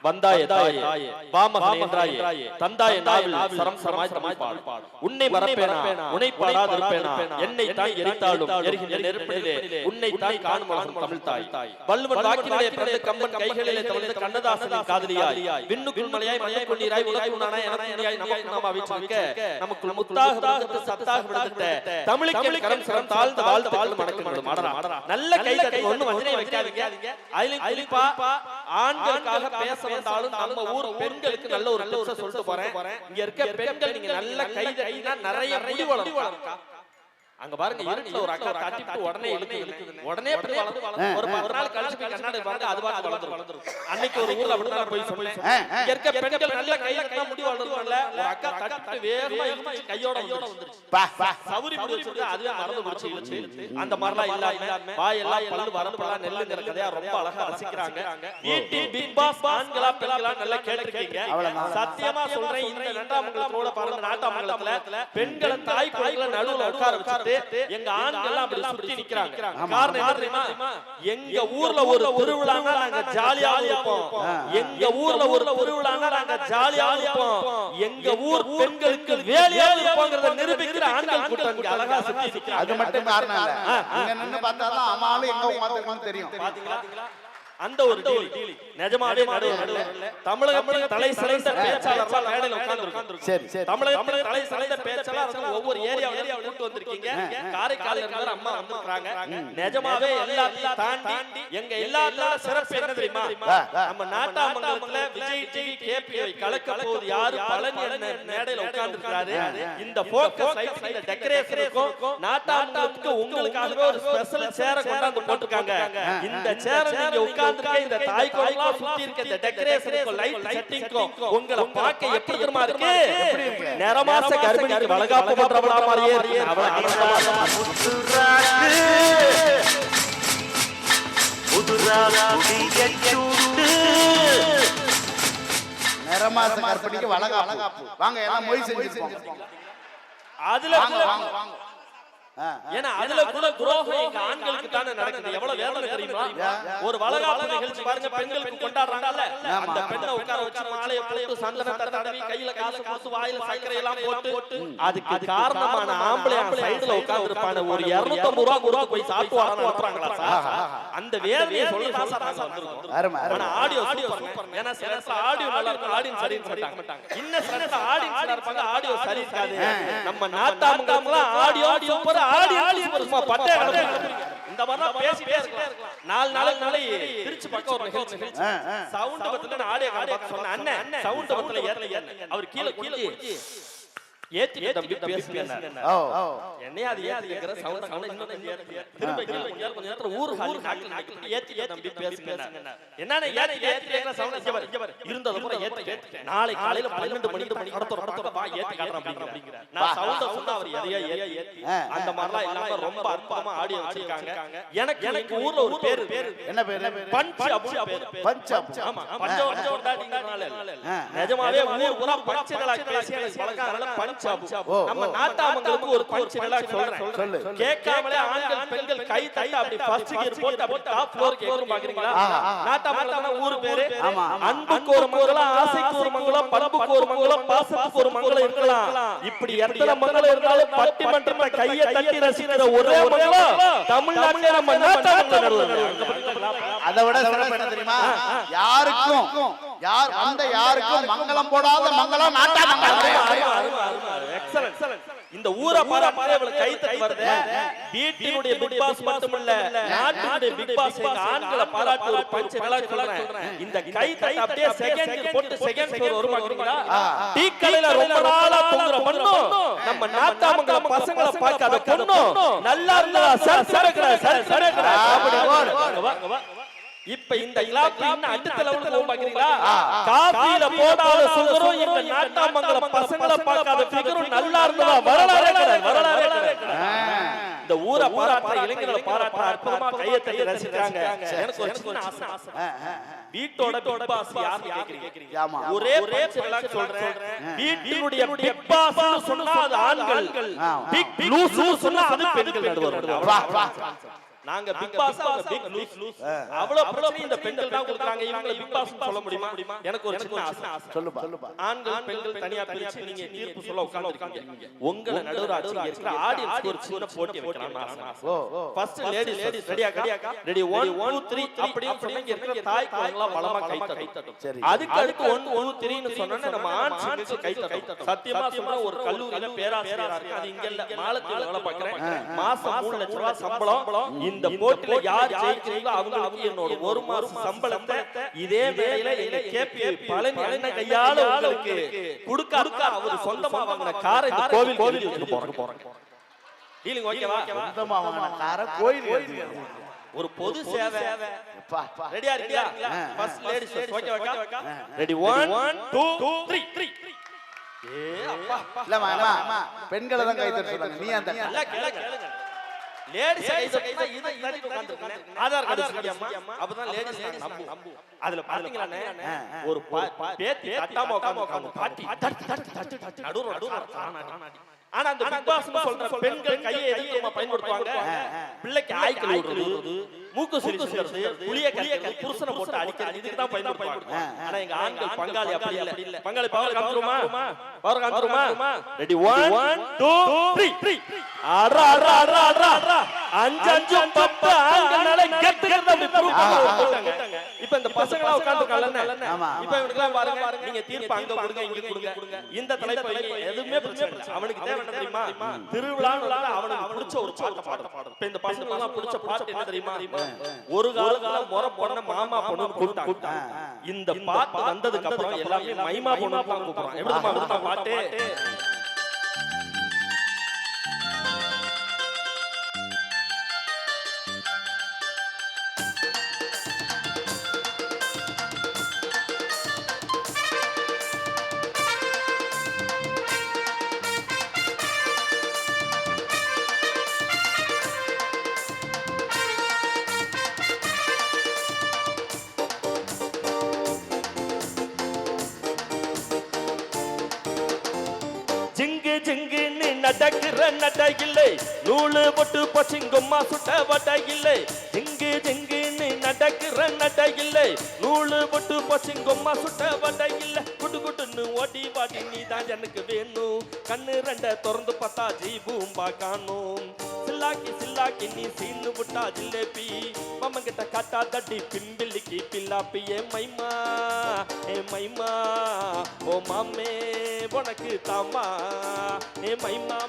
வந்தாய தாயே வாமகனே என்றாயே தந்தாய நாவில் சரம் சரமாய் தமிழ் பாடு உன்னை மறப்பேனா உன்னை பாடாதிருப்பேனா என்னை தான் எரித்தாலும் எரிகின்ற நெருப்பிலே உன்னை தான் காணும் தமிழ் தாய் வள்ளுவன் வாக்கிலே பிறந்த கம்பன் கைகளிலே தவழ்ந்த கண்ணதாசனின் காதலியாய் விண்ணுக்குள் மலையாய் மண்ணுக்குள் கொண்டீராய் உலகுனான எனக்குள்ளாய் நமக்கு நாம வீற்றிருக்க நமக்குள் முத்தாக விடுத்த சத்தாக விடுத்த தமிழுக்கு கரம் சரம் தாழ்ந்த வாழ்த்துக்கள் வணக்கங்களும் ஆடறா நல்ல கை தட்டி ஒண்ணு வஞ்சனை வைக்காதீங்க அதிலும் குறிப்பா ஆண்களுக்காக பேச வந்தாலும் நம்ம ஊர் பெண்களுக்கு நல்ல ஒரு டிப்ஸ் சொல்லிட்டு போறேன் இங்க இருக்க பெண்கள் நீங்க நல்ல கை தட்டினா நிறைய முடி வளரும் அங்க பாருங்க இருட்டுல ஒரு அக்கா தட்டிட்டு உடனே உடனே ஒரு நாள் கழிச்சு போய் கண்ணாடி பாருங்க அது பாட்டு வளர்ந்துரும் அன்னைக்கு ஒரு ஊர்ல அப்படிதான் போய் சொன்னேன் இங்க இருக்க பெண்கள் நல்ல கை தட்டினா முடி வளரும்ல ஒரு அக்கா தட்டிட்டு வேகமா இழுத்து கையோட வந்துருச்சு சவுரி முடி வச்சிட்டு அதுவே மறந்து முடிச்சு அந்த மாதிரிலாம் இல்லாம வாய் எல்லாம் பல்லு வரப்பெல்லாம் நெல்லுங்கிற கதையா ரொம்ப அழகா ரசிக்கிறாங்க வீட்டில் பிக் பாஸ் ஆண்களா பெண்களா நல்லா கேட்டிருக்கீங்க சத்தியமா சொல்றேன் இந்த நண்டாமங்கலத்தோட பாருங்க நாட்டாமங்கலத்துல பெண்களை தாய் குழந்தைகளை நடுவுல உட்கார வச்சு எங்க ஆண்கள் எல்லாம் அப்படி சுத்தி நிக்கறாங்க காரணம் என்ன தெரியுமா எங்க ஊர்ல ஒரு திருவிழானா நாங்க ஜாலியா இருப்போம் எங்க ஊர்ல ஒரு திருவிழானா நாங்க ஜாலியா இருப்போம் எங்க ஊர் பெண்களுக்கு வேலையா இருப்போங்கறத நிரூபிக்கிற ஆண்கள் கூட்டம் இங்க அழகா சுத்தி நிக்கறாங்க அது மட்டும் காரணம் இல்ல நீங்க நின்னு பார்த்தா தான் அம்மாவும் எங்க உட்கார்ந்திருக்கான்னு தெரியும் பாத்தீங்களா அந்த ஒரு டீல் நிஜமாவே நடுவுல தமிழகத்தின் தலை சிறந்த பேச்சாளர்கள் மேடையில உட்கார்ந்திருக்காங்க சரி தமிழகத்தின் தலை சிறந்த பேச்சாளர்கள் ஒவ்வொரு ஏரியாவுல கூட்டி வந்திருக்கீங்க காரைக்கால்ல இருந்து அம்மா வந்திருக்காங்க நிஜமாவே எல்லாத்தையும் தாண்டி எங்க எல்லாத்தோட சிறப்பு என்ன தெரியுமா நம்ம நாட்டாமங்கலத்துல விஜய் டிவி கேபிஐ கலக்க போகுது யாரு பழனி அண்ணன் மேடையில உட்கார்ந்திருக்காரு இந்த ஃபோக்கஸ் லைட் இந்த டெக்கரேஷனுக்கும் நாட்டாமங்கலத்துக்கு உங்களுக்காகவே ஒரு ஸ்பெஷல் சேரை கொண்டாந்து போட்டுருக்காங்க இந்த சேரை நீங்க இந்த தாய் கோயிலா சுத்தி இருக்க இந்த டெக்கரேஷனுக்கு லைட் செட்டிங்க்கும் உங்களை பார்க்க எப்படி தெரியுமா இருக்கு நேரமாச கர்ப்பிணிக்கு வளகாப்பு பண்றவளா மாதிரியே இருக்கு நேரமாச கர்ப்பிணிக்கு வளகாப்பு வாங்க எல்லாம் மொய் செஞ்சு அதுல வாங்க ஏன்னா அதுல கூட துரோகம் எங்க ஆண்களுக்கு தானே நடக்குது எவ்வளவு வேதனை தெரியுமா ஒரு வளகாப்பு நிகழ்ச்சி பாருங்க பெண்களுக்கு கொண்டாடுறாங்கல்ல அந்த பெண்ணை உட்கார வச்சு மாலையை போட்டு சந்தனத்தை தடவி கையில காசு கொடுத்து வாயில சர்க்கரை எல்லாம் போட்டு அதுக்கு காரணமான ஆம்பளை சைடுல உட்கார்ந்து இருப்பான ஒரு 250 ரூபாய் கூட போய் சாப்பிட்டு வரான்னு அனுப்புறாங்களா அந்த வேதனையை சொல்லி பாசறாங்க வந்திருக்கும் ஆனா ஆடியோ சூப்பர் ஏன்னா சில ஆடியோ நல்லா இருக்கும் ஆடியன்ஸ் சரி இருக்க மாட்டாங்க இன்னும் சில ஆடியன்ஸ் இருப்பாங்க ஆடியோ சரி இருக்காது நம்ம நாட்டாமங்கலம்ல ஆடியோ சூப்பர் இந்த மாதிரி பேசிட்டே இருக்கலாம் 4 நாளைக்கு திருச்சி பக்கம் ஒரு நிகழ்ச்சி சவுண்ட் பத்துல ஆடியோ கார்டு சொன்ன அண்ணன் சவுண்ட் பத்துல ஏறல அவர் கீழ ஏத்தி தம்பி பேசுங்க என்னைய அது ஏத்திக்கிற சவுண்ட் இன்னும் ஏத்தி திரும்ப கீழ கொஞ்ச நேரத்துல ஊர் ஹால் காட்டி ஏத்தி தம்பி பேசுங்க என்னன்னா ஏத்திக்கிற சவுண்ட் இங்க பாரு இருந்தத கூட ஏத்தி நாளை காலையில 12 மணிக்கு கடத்த வா ஏத்தி காட்றேன் அப்படிங்கற நான் சவுண்ட சொன்னா அவர் எதையா ஏத்தி அந்த மாதிரிலாம் இல்லாம ரொம்ப அற்புதமா ஆடியோ வச்சிருக்காங்க எனக்கு ஊர்ல ஒரு பேரு என்ன பேரு பஞ்ச் அபு பஞ்ச் ஆமா பஞ்சோட டாடிங்கனால நிஜமாவே ஊரா பஞ்சுகளா பேசி எனக்கு பழக்கறனால நம்ம நாட்டாமங்களுக்கு ஒரு பஞ்ச் நல்லா சொல்றேன் கேட்காமலே ஆண்கள் பெண்கள் கை தட்டி அப்படி ஃபர்ஸ்ட் கியர் போட்டு அப்படி டாப் ஃப்ளோர் கேக்குறோம் பாக்குறீங்களா நாட்டாமங்கலம்னா ஊர் பேரு அன்புக்கு ஒரு மங்களம் ஆசைக்கு ஒரு மங்களம் பண்புக்கு ஒரு மங்களம் பாசத்துக்கு ஒரு மங்களம் இருக்கலாம் இப்படி எத்தனை மங்களம் இருந்தாலும் பட்டிமன்றத்துல கையை தட்டி ரசிக்கிற ஒரே மங்களம் தமிழ்நாட்டுல நம்ம நாட்டாமங்கலம் அதை விட சிறப்பு என்ன தெரியுமா யாருக்கும் மங்களம் போடாத மங்களம் நாட்டாமங்கலம் இந்த ஊரை பாரு இவ்வளவு கை தட்டி வருது வீட்டினுடைய பிக் பாஸ் மட்டுமல்ல நாட்டுடைய பிக் பாஸ் எங்க ஆண்களை பாராட்டி ஒரு பஞ்ச் நல்லா சொல்றேன் இந்த கை தட்டி அப்படியே செகண்ட் போட்டு செகண்ட் ஃப்ளோர் வரும் பாக்குறீங்களா டீ கடையில ரொம்ப நாளா தூங்குற பொண்ணும் நம்ம நாட்டாமங்கலம் பசங்களை பார்க்காத பொண்ணும் நல்லா இருந்தா சரசரக்கற அப்படி இப்ப இந்த இலாக்கு இன்னும் அடுத்த லெவலுக்கு போகும் பாக்குறீங்களா காபில போடாத சுகரும் இந்த நாட்டாமங்கலம் பசங்களை பார்க்காத ஃபிகரும் நல்லா இருந்ததா வரலாறு இந்த ஊரை பாராட்ட இளைஞர்களை பாராட்ட அற்புதமா கையை தட்டி ரசிச்சாங்க எனக்கு ஒரு சின்ன ஆசை வீட்டோட பிக் பாஸ் யாரு கேக்குறீங்க ஒரே பேச்சலா சொல்றேன் வீட்டினுடைய பிக் பாஸ் சொன்னா அது ஆண்கள் பிக் ப்ளூஸ் சொன்னா அது பெண்கள் நடுவர் நாங்க பிக் பாஸ் பிக் லூஸ் அவ்வளவு பிரச்சனை இந்த பெண்கள் தான் கொடுக்குறாங்க. இவங்க பிக் பாஸ் சொல்ல முடியுமா? எனக்கு ஒரு சின்ன ஆசை. சொல்லுப்பா. ஆண்கள் பெண்கள் தனியா பிரிச்சு நீங்க தீர்ப்பு சொல்ல உட்கார்ந்திருக்கீங்க. உங்களை நடுவராட்சி இருக்கிற ஆடியன்ஸ்க்கு ஒரு சின்ன போட்டி வைக்கலாம்னு ஆசை. First ladies ரெடியாக்கா? ரெடி 1 2 3 அப்படி சொன்னீங்க. இருக்கிற தாய் குழந்தைகளா பலமா கை தட்டும். அதுக்கு அடுத்து 1 2 3 ன்னு சொன்னோனே நம்ம ஆண் சிங்கத்துக்கு கை தட்டும். சத்தியமா சொல்ற ஒரு கல்லூரியில பேராசிரியரா இருக்கு. அது இங்க இல்ல, மாலத்தீவுல வேலை பார்க்கறேன். மாசம் 3 லட்சம் ரூபாய் சம்பளம். இந்த போட்டில யார் ஜெயிக்கிறீங்களோ அவங்களுக்கு என்னோட 1 மாசம் சம்பளத்தை இதே வேளையில எங்க கேபி பழனி அண்ணன் கையால உங்களுக்கு கொடுக்க அவர் சொந்தமா வாங்கின காரை இந்த கோவில் எடுத்துட்டு போறேன். டீலிங் ஓகேவா? சொந்தமா வாங்கின காரை கோயில் ஒரு பொது சேவை. ரெடியா இருக்கீங்களா? ஃபர்ஸ்ட் லேடிஸ் ஓகேவா? ரெடி 1 2 3. ஏ அப்பா இல்ல மாமா பெண்களை தான் கை தட்ட சொல்றாங்க. நீ அந்த நல்லா கேளுங்க. லேடிஸ் கை தட்டினா இது தட்டி உட்கார்ந்திருக்கேன். ஆதார் கார்டு சரியாம்மா? அப்பதான் லேடிஸ் நம்பு. அதுல பாத்தீங்களானே ஒரு பேத்தி தட்டாம உட்கார்ந்து பாட்டி தட்டு நடுவுல ஆனா அந்த பிக் பாஸ் சொல்ற பெண்கள் கையை எதுக்கு பயன்படுத்துவாங்க? பிள்ளைக்கு ஆய் கழுவுறது, மூக்கு சிரிக்கிறது, புளிய கடிக்கிறது, புருஷனை போட்டு அடிக்கிறது, இதுக்கு தான் பயன்படுத்துவாங்க. ஆனா எங்க ஆண்கள் பங்காளி அப்படி இல்ல. பங்காளி பவர் காமிச்சுருமா? ரெடி 1 2 3. அரா 5 10 ஆண்களால கெத்துக்கிறது அப்படி ப்ரூவ் பண்ணாங்க. இப்போ இந்த பசங்களா உட்கார்ந்துட்டாங்கல. இப்போ இவனுக்குலாம் பாருங்க, நீங்க தீர்ப்பு அங்க கொடுங்க இங்க கொடுங்க. இந்த தலைப்பு எதுவுமே பிரச்சனை இல்ல. அவனுக்கு தேவை என்ன தெரியுமா? திருவிழானால அவனுக்கு பிடிச்ச ஒரு பாட்டு பாடணும். இப்போ இந்த பசங்களலாம் பிடிச்ச பாட்டு என்ன தெரியுமா? ஒரு காலத்துல முறை பொண்ண மாமா பொண்ணு கூப்பிட்டாங்க. இந்த பாட்டு வந்ததுக்கு அப்புறம் எல்லாமே மைமா பொண்ணு கூப்பிடுறாங்க. எப்படிமா பாட்டு? ஜிங்குன்னு நடக்கிற நடையில்லை, நூலு போட்டு பச்சிங்கம்மா சுட்ட வடையில்லை. ஜிங்குன்னு நடக்கிற நடையில்லை, நூலு போட்டு பச்சிங்கம்மா சுட்ட வடையில்லை. குட்டுன்னு ஓடி வாடி நீ தான் எனக்கு வேணும். கண்ணு ரெண்ட திறந்து பார்த்தா ஜீபூம்பா காணும். சில்லாக்கி நீ சீனு விட்டா ஜிலேபி. மம்ம கிட்ட காட்டா தட்டி பிம்பிள்ளிக்கு பில்லாப்பி. ஏ மைமா ஓ மாமே உனக்கு தாமா. ஏ மைமா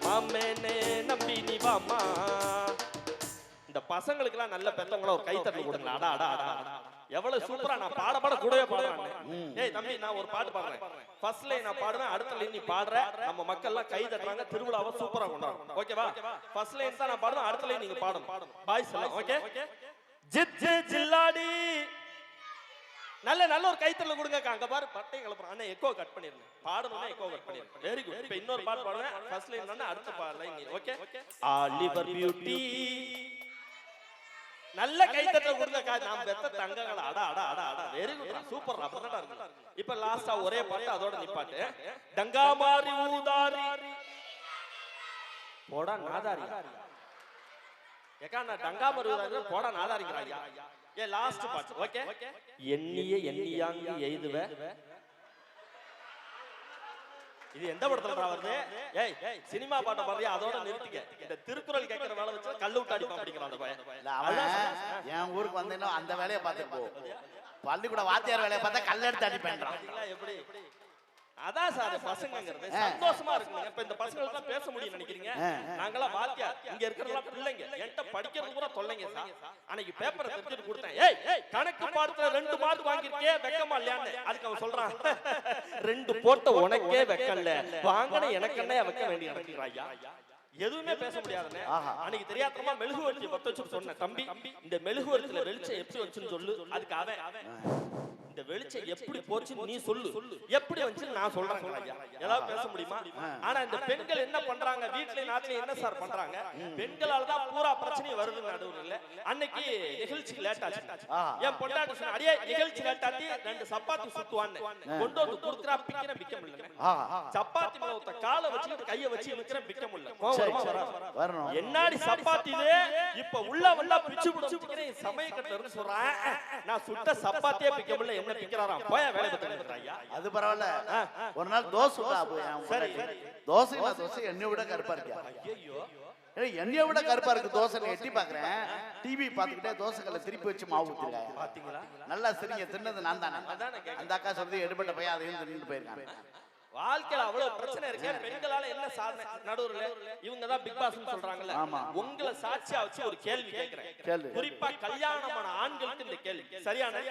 மாமேனே நம்பி நீ வாமா. இந்த பசங்களுக்கெல்லாம் நல்ல பெத்தவங்கள ஒரு கை தட்டல் கொடுங்க. அடா எவ்வளவு சூப்பரா நான் பாட கூடவே பாடுறேன். ஏய் தம்பி, நான் ஒரு பாட்டு பாடுறேன். ஃபர்ஸ்ட் லைன் நான் பாடுறேன், அடுத்த லைன் நீ பாடுற. நம்ம மக்கள் எல்லாம் கை தட்டுறாங்க, திருவிழாவை சூப்பரா கொண்டாடுறோம். ஓகேவா? ஃபர்ஸ்ட் லைன் தான் நான் பாடுறேன், அடுத்த லைன் நீங்க பாடணும். பாய்ஸ் எல்லாம் ஓகே? ஜில்லாடி நல்ல ஒரு கைத்தறல கொடுங்க. அங்க பாரு பட்டை கலப்புறான். அண்ணா எக்கோ கட் பண்ணிருங்க. பாடணும்னா எக்கோ கட் பண்ணிருங்க. Very good. இப்போ இன்னொரு பாட்டு பாடுறேன். ஃபர்ஸ்ட் லைன் தான, அடுத்த லைன் நீ ஓகே? Oliver beauty. நல்ல கைத்தட்டல கொடுங்க. நான் பெத்த தங்கங்கள. அடா வெரி குட், சூப்பர். அப்பதான் இருக்கு. இப்போ லாஸ்டா ஒரே பாட்டு, அதோட நிப்பாட்டு. டங்காமாரி ஊதாரி போடா நாதாரி. ஏக்கா நான் டங்காமாரி ஊதாரி போடா நாதாரிங்கறாயா. ஏ லாஸ்ட் பாட்டு ஓகே? எண்ணியாங்கி எய்துவ. இது எந்த படத்துல வருது? ஏய் சினிமா பாட்ட பாடுறியா? அதோட நிறுத்திக்க. இந்த திருக்குறள் கேக்குற வேலை வச்சு கல்லு விட்டு அடிப்பான் அப்படிங்கறான் அந்த பையன். என் ஊருக்கு வந்தேன்னா அந்த வேலையை பார்த்துட்டு போ. பள்ளிக்கூட வாத்தியார் வேலையை பார்த்தா கல்ல எடுத்து அடிப்பேன்றான். எப்படி? அதான் சார் பசங்கிறது சந்தோஷமா இருக்குங்க. இப்ப இந்த பசங்களுக்கு பேச முடியும் நினைக்கிறீங்க? நாங்கெல்லாம் வாத்தியார், இங்க இருக்கிறதெல்லாம் பிள்ளைங்க. என்கிட்ட படிக்கிறது கூட தொல்லைங்க சார். அன்னைக்கு பேப்பரை தெரிஞ்சுட்டு கொடுத்தேன். ஏய் கணக்கு பாடத்துல 2 மார்க் வாங்கிருக்கே, வெக்கமா இல்லையான்னு. அதுக்கு அவன் சொல்றான், 2 போட்ட உனக்கே வெக்கல்ல, வாங்கின எனக்கு என்ன வைக்க வேண்டிய நினைக்கிறாயா? எதுவுமே பேச முடியாதுன்னு அன்னைக்கு தெரியாதமா மெழுகுவர்த்தி பத்த வச்சு சொன்னேன். தம்பி இந்த மெழுகுவர்த்தியில வெளிச்சம் எப்படி வச்சுன்னு சொல்லு. அதுக்கு அவன் இந்த வெளிச்சம் எப்படி போச்சுன்னு நீ சொல்லு, எப்படி வந்துச்சு நான் சொல்றேன் ஐயா. ஏதாவது பேச முடியுமா? ஆனா இந்த பெண்கள் என்ன பண்றாங்க, வீட்ல நாட்டுல என்ன சார் பண்றாங்க, பெண்களால தான் பூரா பிரச்சனை வருது நடுவுல. அன்னைக்கு நிகழ்ச்சி லேட் ஆச்சு, என் பொண்டாட்டி சொன்னா அடியே நிகழ்ச்சி லேட் ஆச்சு, 2 சப்பாத்தி சுத்துவான்னு கொண்டு வந்து குடுக்குறா, பிக்கிற பிக்க முடியல. சப்பாத்தி மேல ஒத்த காலை வச்சு கைய வச்சு இழுக்கிற பிக்க முடியல. கோவமா வரணும். என்னடி சப்பாத்தி இது, இப்ப உள்ள வந்தா பிச்சு பிடிச்சிக்கிறேன் சமயக்கட்டல இருந்து சொல்றேன், நான் சுட்ட சப்பாத்தியே பிக்க முடியல, என்ன பிக்கறாராம், போய் வேலை பார்த்துட்டு ஐயா. அது பரவாயில்ல. ஒரு நாள் தோசை சுட்டா போய் சரி தோசை என்னை விட கருப்பா இருக்கா. ஐயோ என்னைய விட கருப்பா இருக்கு தோசை. எட்டி பாக்குறேன், டிவி பாத்துக்கிட்டே தோசைகளை திருப்பி வச்சு மாவு ஊத்துறாங்க. பாத்தீங்களா? நல்லா சரிங்க, தின்னது நான் தானே. அந்த அக்கா சொல்றது எடுபட்ட பையன் அதையும் தின்னுட்டு போயிருக்காங்க. வாழ்க்கையில அவ்வளவு பிரச்சனை இருக்கு, பெண்களால என்ன சாதனை நடுவுல இவங்க தான் பிக் பாஸ் சொல்றாங்கல்ல. உங்களை சாட்சியா வச்சு ஒரு கேள்வி கேக்குறேன், குறிப்பா கல்யாணமான ஆண்களுக்கு இந்த கேள்வி சரியான.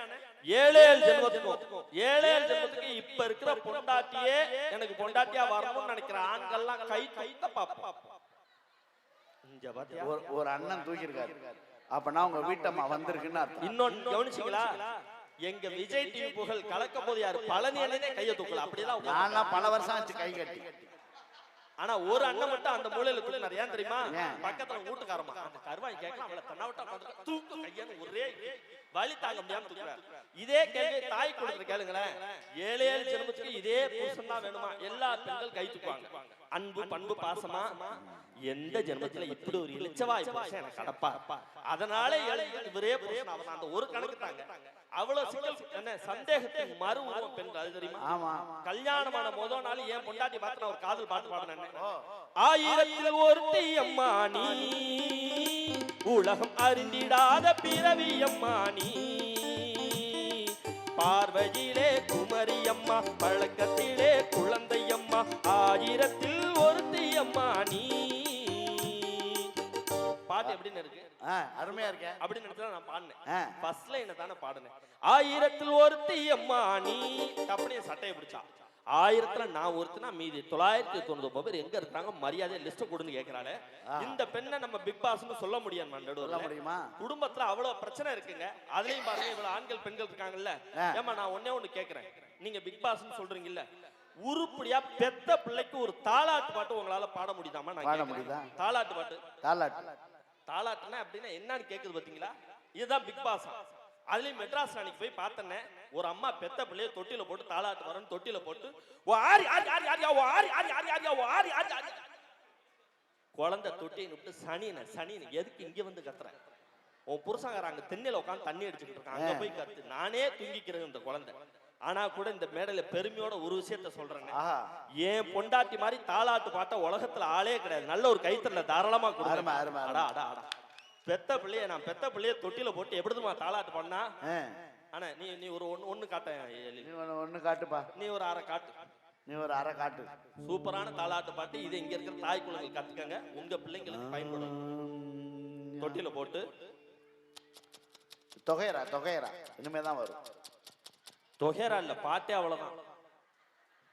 7 ஜென்மத்துக்கு இப்ப இருக்கிற பொண்டாட்டியே எனக்கு பொண்டாட்டியா வரணும்னு நினைக்கிற ஆண்கள்லாம் கை கைத்த பாப்பா. ஒரு அண்ணன் தூக்கி இருக்காரு, அப்பனா உங்க வீட்டம்மா வந்திருக்குன்னு அர்த்தம். இன்னொன்னு கவனிச்சீங்களா, எங்க விஜய் டிவி புகழ் கலக்க போது யாரு பழனி அண்ணனே கைய தூக்கல. அப்படிதான் நான் பல வருஷம் ஆச்சு கை கட்டி. ஆனா ஒரு அண்ணன் மட்டும் அந்த மூலையில தூக்கினார். ஏன் தெரியுமா? பக்கத்துல வீட்டுக்காரமா அந்த கருவாய் கேட்கலாம், அவளை தன்னாவிட்டா தூக்கு கையான்னு ஒரே வலி தாங்க முடியாம தூக்குறாரு. இதே கேள்வி தாய் கொடுத்து கேளுங்களேன், 7 ஜென்மத்துக்கு இதே புருஷன் தான் வேணுமா? எல்லா பெண்கள் கை தூக்குவாங்க. அன்பு பண்பு பாசமா எந்த ஜென்மத்துல இப்படி ஒரு இளிச்சவாய் புருஷன் எனக்கு கடப்பா, அதனால இவரே புருஷன் அவன். அந்த ஒரு கணக்கு தாங்க. அவ்வளவு சிக்கல் என்ன சந்தேகத்துக்கு மறு உருவம் பெண்கள். அது தெரியுமா? கல்யாணமான முதல் நாள் என் பொண்டாட்டி பார்த்து நான் ஒரு காதல் பாட்டு பாடினேன். 1000 ஒருத்தி அம்மா நீ, உலகம் அறிந்திடாத பிறவி அம்மா நீ, பார்வையிலே குமரி அம்மா, பழக்கத்திலே குழந்தை அம்மா, 1000 ஒருத்தி அம்மா நீ. பாட்டு எப்படின்னு இருக்கு? அருமையா இருக்கு. அப்படின்னு நினைச்சா நான் பாடினேன். ஃபர்ஸ்ட் லைன் தானே பாடினேன். 1000 ஒருத்தி அம்மா நீ, அப்படியே சட்டையை பிடிச்சா. 1000 நான் ஒருத்தனா மீதி 999 பேர் எங்க இருக்காங்க, மரியாதை லிஸ்ட் கொடுன்னு கேக்குறாளே. இந்த பெண்ணை நம்ம பிக் பாஸ்னு சொல்ல முடியுமா? குடும்பத்துல அவ்வளவு பிரச்சனை இருக்குங்க. அதுலயும் பாருங்க இவ்வளவு ஆண்கள் பெண்கள் இருக்காங்கல்ல. ஏமா நான் ஒண்ணு கேக்குறேன், நீங்க பிக் பாஸ்னு சொல்றீங்கல்ல, உருப்படியா பெத்த பிள்ளைக்கு ஒரு தாலாட்டு பாட்டு உங்களால பாட முடியுதாமா? தாலாட்டு பாட்டு, தாலாட்டுனா அப்படின்னா என்னன்னு கேக்குது பாத்தீங்களா? இதுதான் பிக் பாஸ். அதுலயும் மெட்ராஸ் அன்னைக்கு போய் பார்த்தேன், ஒரு அம்மா பெத்த பிள்ளைய தொட்டில போட்டு தாலாட்டு வரன்னு தொட்டில போட்டு குழந்தை தொட்டியை விட்டு சனின எதுக்கு இங்க வந்து கத்துறேன்? உன் புருஷங்காரங்க தென்னையில உட்காந்து தண்ணி அடிச்சுக்கிட்டு இருக்கான், அங்க போய் கத்து, நானே தூங்கிக்கிறேன் இந்த குழந்தை. ஆனா கூட இந்த மேடையில பெருமையோட ஒரு விஷயத்த சொல்றேன், ஏன் பொண்டாட்டி மாதிரி தாலாட்டு பாட்ட உலகத்துல ஆளே கிடையாது. நல்ல ஒரு கைத்தறல தாராளமா கொடுங்க. பெத்த பிள்ளைய நான் பெத்த பிள்ளைய தொட்டில போட்டு எப்படிமா தாலாட்டு பண்ணா? ஆனா நீ ஒரு ஒண்ணு காட்டுப்பா, நீ ஒரு அரை காட்டு. சூப்பரான தாலாட்டு பாட்டு இது. இங்க இருக்கிற தாய் குழந்தைகள் கத்துக்கங்க, உங்க பிள்ளைங்களுக்கு பயன்படும். தொட்டில போட்டு தொகையரா இனிமேதான் வரும். தொகையரா இல்ல, பாட்டே அவ்வளவுதான்.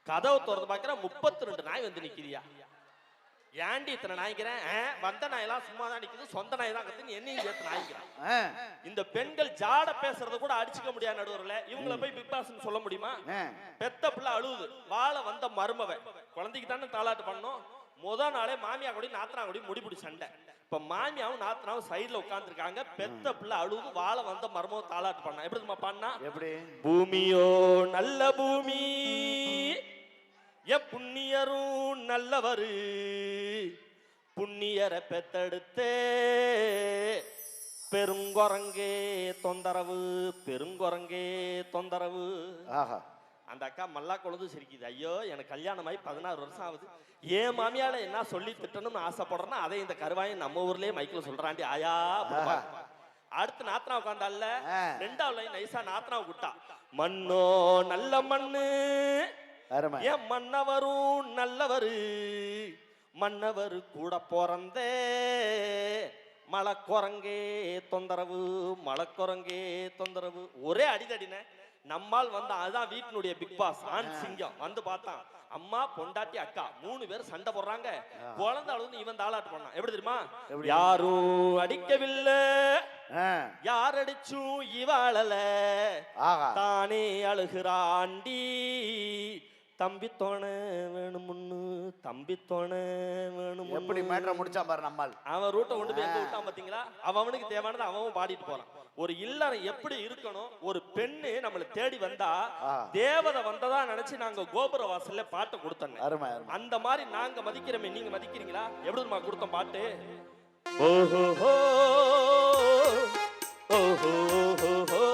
கதவை திறந்து பாக்குற 32 நாய் வந்து நிக்கிறியா? ஏண்டி இத்தனை நாய்க்கிறேன்? வந்த நாயெல்லாம் சும்மா தான் நிக்குது, சொந்த நாய் தான் கத்து, என்னையும் சேர்த்து நாய்க்கிறான். இந்த பெண்கள் ஜாட பேசுறத கூட அடிச்சுக்க முடியாது நடுவர்ல. இவங்களை போய் பிக் பாஸ் சொல்ல முடியுமா? பெத்த பிள்ளை அழுவுது, வாழ வந்த மருமவ குழந்தைக்கு தானே தாலாட்டு பண்ணோம். முதல் நாளே மாமியா கூட நாத்தனா கூட முடிபிடி சண்டை. இப்ப மாமியாவும் நாத்தனாவும் சைடுல உட்கார்ந்து இருக்காங்க. பெத்த பிள்ளை அழுவுது, வாழ வந்த மருமவ தாலாட்டு பண்ணா. எப்படி பண்ணா? எப்படி? பூமியோ நல்ல பூமி, புண்ணியரும் நல்லவரு, புண்ணியரை பெத்தெடுத்தே பெருங்குரங்கே தொந்தரவு, பெருங்குரங்கே தொந்தரவு. அந்த அக்கா மல்லா கொழுது சிரிக்குது. ஐயோ எனக்கு கல்யாணம் ஆகி 16 வருஷம் ஆகுது, ஏன் மாமியால என்ன சொல்லி திட்டணும்னு ஆசைப்படுறேன்னா அதை இந்த கருவாயும் நம்ம ஊர்லயே மைக்கில் சொல்றாண்டி ஆயா. அடுத்து நாத்தனா உட்காந்தால 2வது லைன் நைசா நாத்தனா விட்டா, மண்ணோ நல்ல மண்ணு, ஏன் மன்னவரும் நல்லவரு, மன்னவரு கூட பிறந்தே மலைக்குரங்கே தொந்தரவு, மலைக்குரங்கே தொந்தரவு. ஒரே அடிதடின நம்மால் வந்தா. அதுதான் வீட்டினுடைய பிக் பாஸ். ஆண் சிங்கம் வந்து பார்த்தான், அம்மா பொண்டாட்டி அக்கா 3 பேர் சண்டை போடுறாங்க. குழந்தை அழுது இவன் தாலாட்டு பண்ணான். எப்படி தெரியுமா? யாரும் அடிக்கவில்லை யார் அடிச்சும் இவாளல ஆஹா தானே அழுகிறாண்டி தம்பி தோண வேணும்னு தம்பி தோண வேணும் எப்படி மேட்டரை முடிச்சா பாரு நம்மால். அவன் ரூட்டை கொண்டு போய் எங்க விட்டான் பாத்தீங்களா? அவனுக்கு தேவையானது அவன் பாடிட்டு போறான். ஒரு இல்லறம் எப்படி இருக்கணும், ஒரு பெண்ணு நம்மளை தேடி வந்தா தேவதை வந்ததா நினைச்சு நாங்க கோபுர வாசல்ல பாட்டை கொடுத்தோம். அருமை அருமை. அந்த மாதிரி நாங்க மதிக்கிறோமே, நீங்க மதிக்கிறீங்களா? எப்படிமா கொடுத்தோம் பாட்டு? ஓஹோ ஓஹோ ஓஹோ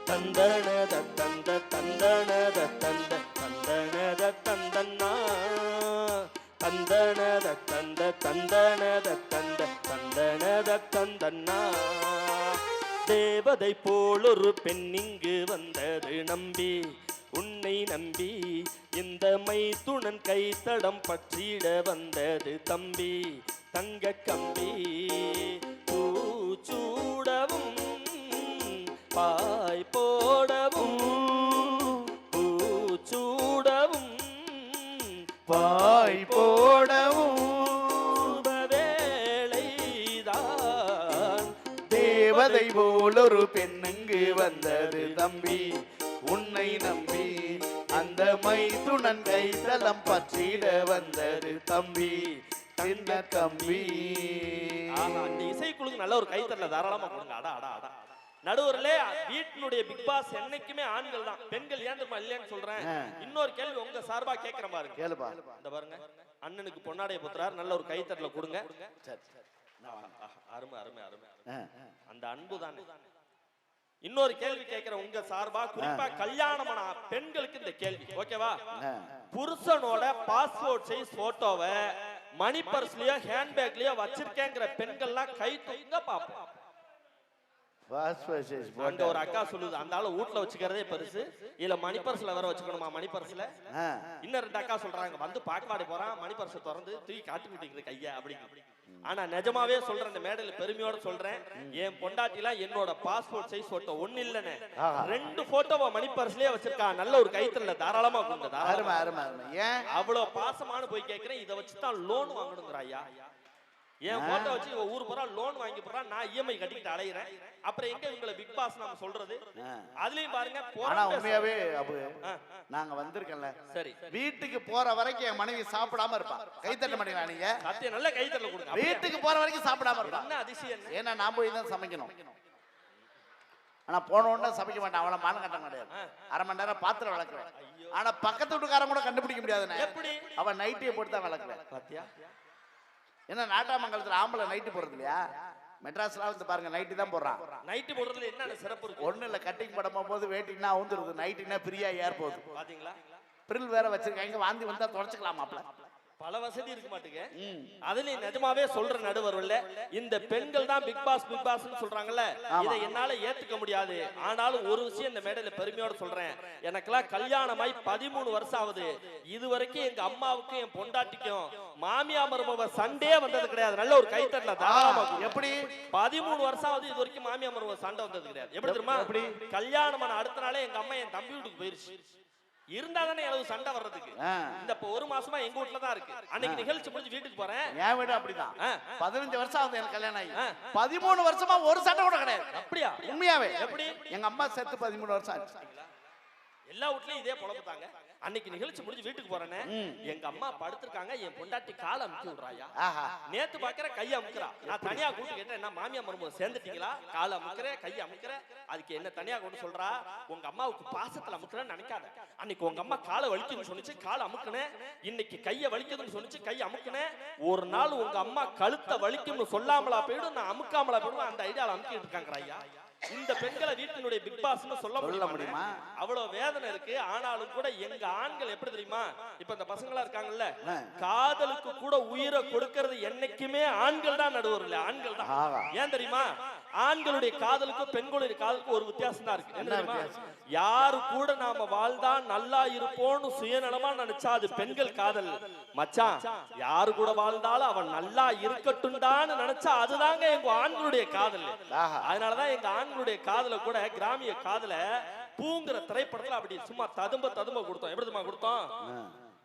தந்தனத தந்த தந்தனத தந்த தந்தனத தந்தன்னா தந்தனத தந்த தந்தனத தந்த தந்தனத தந்தன்னா தேவதை போல் ஒரு பெண் இங்கு வந்தது நம்பி, உன்னை நம்பி இந்த மைத்துனன் கைத்தடம் பற்றிட வந்தது தம்பி. தங்க கம்பி பூச்சூடவும் பாய் போடவும் பூச்சூடவும் பாய் போடவும் வேளைதான் தேவதை போல் ஒரு பெண்ணுங்கு வந்தது தம்பி, உன்னை நம்பி அந்த மைத்துனன் கைத்தலம் பற்றிட வந்தது தம்பி. சின்ன தம்பி. அந்த இசைக்குழுக்கு நல்ல ஒரு கைத்தறல தாராளமா கொடுங்க. அடா அடா அடா. நடுவர்களே, வீட்டினுடைய பிக் பாஸ் என்னைக்குமே ஆண்கள் தான். பெண்கள் ஏன் தெரியுமா இல்லையான்னு சொல்றேன். இன்னொரு கேள்வி உங்க சார்பா கேட்கிற பாருங்க. கேளுப்பா. இந்த பாருங்க, அண்ணனுக்கு பொன்னாடைய புத்திரார், நல்ல ஒரு கைத்தறல கொடுங்க. அருமை அருமை அருமை. அந்த அன்பு தானே. இன்னொரு கேள்வி கேட்கிற உங்க சார்பா, குறிப்பா கல்யாணமான பெண்களுக்கு இந்த கேள்வி, ஓகேவா? புருஷனோட பாஸ்போர்ட் சைஸ் போட்டோவை மணி பர்ஸ்லயோ ஹேண்ட்பேக்லயோ வச்சிருக்கேங்கிற பெண்கள்லாம் கை தூங்க பாப்போம். அங்க ஒரு அக்கா சொல்லுது, அந்த ஆளு வீட்டுல வச்சுக்கிறதே பெருசு, இல்ல மணி பர்ஸ்ல வேற வச்சுக்கணுமா? மணி பர்ஸ்ல இன்னும் ரெண்டு அக்கா சொல்றாங்க, வந்து பாக்கவாடி போறான், மணி பர்ஸ் திறந்து தூக்கி காட்டி விட்டுக்கிற கையா அப்படி. ஆனா நிஜமாவே சொல்றேன், இந்த மேடையில பெருமையோட சொல்றேன், என் பொண்டாட்டிலாம் என்னோட பாஸ்போர்ட் சைஸ் போட்டோ ஒண்ணு இல்லன்னு 2 போட்டோவை மணி பர்ஸ்லயே வச்சிருக்கா. நல்ல ஒரு கைத்தறல தாராளமா கொடுங்க. அவ்வளவு பாசமான போய் கேட்கிறேன், இதை வச்சுதான் லோன் வாங்கணுங்கிறாயா? என் போட்டோ வச்சு ஊர் பூரா லோன் வாங்கி போறான், நான் இஎம்ஐ கட்டிக்கிட்டு அலையிறேன். அப்புறம் எங்க இவங்களை பிக் பாஸ் நாம சொல்றது? அதுலயும் பாருங்க, ஆனா உண்மையாவே நாங்க வந்திருக்கல, சரி, வீட்டுக்கு போற வரைக்கும் என் மனைவி சாப்பிடாம இருப்பா. கைத்தட்ட மாட்டீங்களா நீங்க? சத்தியம், நல்ல கைத்தட்டல கொடுங்க. வீட்டுக்கு போற வரைக்கும் சாப்பிடாம இருப்பா. என்ன அதிசயம்? ஏன்னா நான் போய் தான் சமைக்கணும். ஆனா போன உடனே சமைக்க மாட்டேன், அவளை மான கட்ட கிடையாது. அரை மணி நேரம் பாத்திரம் விளக்குறேன். ஆனா பக்கத்து வீட்டுக்காரன் கூட கண்டுபிடிக்க முடியாது. எப்படி? அவன் நைட்டியை போட்டு தான் விளக்குறேன். பாத்தியா? ஏன்னா நாட்டாமங்கலத்துல ஆம்பளை நைட்டு போடுறது இல்லையா? மெட்ராஸ்ல வந்து பாருங்க நைட்டு தான் போடுறான். நைட்டு போடுறதுல என்ன சிறப்பு இருக்கு? ஒண்ணு இல்ல, கட்டிங் படம் போது வேட்டிங்கன்னா அவுந்துருது, நைட்டுனா ஃப்ரீயா ஏர் போகுது. பாத்தீங்களா? பிரில் வேற வச்சிருக்காங்க, வாந்தி வந்தா தொடச்சுக்கலாம் மாப்ள. பல வசதி இருக்க மாட்டேங்க. அதுலயும் நிஜமாவே சொல்ற நடுவர்ல, இந்த பெண்கள் தான் பிக் பாஸ் பிக் பாஸ் சொல்றாங்கல்ல, இதை என்னால ஏத்துக்க முடியாது. ஆனாலும் ஒரு விஷயம் இந்த மேடையில பெருமையோட சொல்றேன், எனக்கெல்லாம் கல்யாணமாய் 13 வருஷம் ஆகுது. இதுவரைக்கும் எங்க அம்மாவுக்கும் என் பொண்டாட்டிக்கும் மாமியா மருமக சண்டே வந்தது கிடையாது. நல்ல ஒரு கைத்தட்டல தாராளமா. எப்படி 13 வருஷம் ஆகுது, இது வரைக்கும் மாமியா மருமக சண்டை வந்தது கிடையாது. எப்படி தெரியுமா? கல்யாணமான அடுத்த நாளே எங்க அம்மா என் தம்பி வீட்டுக்கு போயிருச்சு. இருந்தா தானே எனக்கு சண்டை வர்றதுக்கு. இந்த 1 மாசமா எங்க வீட்டுல தான் இருக்கு. அன்னைக்கு நிகழ்ச்சி முடிஞ்சு வீட்டுக்கு போறேன். என் வீடு அப்படிதான். 15 வருஷம் ஆகுது எனக்கு கல்யாணம் ஆகி. 13 வருஷமா ஒரு சண்டை கூட கிடையாது. அப்படியா? உண்மையாவே. எப்படி? எங்க அம்மா செத்து 13 வருஷம் ஆச்சு. எல்லா வீட்லயும் இதே பொழப்புதாங்க. அன்னைக்கு நிகழ்ச்சி முடிஞ்சு வீட்டுக்கு போறேனே, எங்க அம்மா படுத்திருக்காங்க, என் பொண்டாட்டி காலை அமுக்கி விடுறாயா. நேத்து பாக்குற கையை அமுக்குறா. நான் தனியா கூட்டு கேட்டேன், என்ன மாமியா மருமக சேர்ந்துட்டீங்களா? காலை அமுக்குற, கையை அமுக்குற, அதுக்கு என்ன தனியா கொண்டு சொல்றா? உங்க அம்மாவுக்கு பாசத்துல அமுக்குறேன்னு நினைக்காத. அன்னைக்கு உங்க அம்மா காலை வலிக்குதுன்னு சொன்னிச்சு, காலை அமுக்குனேன். இன்னைக்கு கையை வலிக்குதுன்னு சொன்னிச்சு, கையை அமுக்குனேன். ஒரு நாள் உங்க அம்மா கழுத்தை வலிக்கும்னு சொல்லாமலா போயிடும், நான் அமுக்காமலா போயிடும். அந்த ஐடியால அமுக்கிட்டு இருக்காங்க ஐயா. இந்த பெண்களை வீட்டினுடைய பிக் பாஸ்னு சொல்ல முடியுமா? அவ்வளவு வேதனை இருக்கு. ஆனாலும் கூட எங்க ஆண்கள் எப்படி தெரியுமா? இப்ப இந்த பசங்களா இருக்காங்கல்ல, காதலுக்கு கூட உயிரை கொடுக்கிறது என்னைக்குமே ஆண்கள் தான். நடுவர்கள் ஆண்கள் தான். ஏன் தெரியுமா? ஆண்களுடைய காதலுக்கும் பெண்களுடைய காதலுக்கும் ஒரு வித்தியாசம் தான் இருக்கு. என்ன தெரியுமா? யாரு கூட நாம வாழ்ந்தா நல்லா இருப்போம்னு சுயநலமா நினைச்சா அது பெண்கள் காதல். மச்சான், யாரு கூட வாழ்ந்தாலும் அவன் நல்லா இருக்கட்டும்டான்னு நினைச்சா அதுதாங்க எங்க ஆண்களுடைய காதல். அதனாலதான் எங்க ஆண்களுடைய காதல கூட, கிராமிய காதல பூங்கிற திரைப்படத்துல அப்படி சும்மா ததும்ப கொடுத்தோம். எப்படி தெரியுமா கொடுத்தோம்?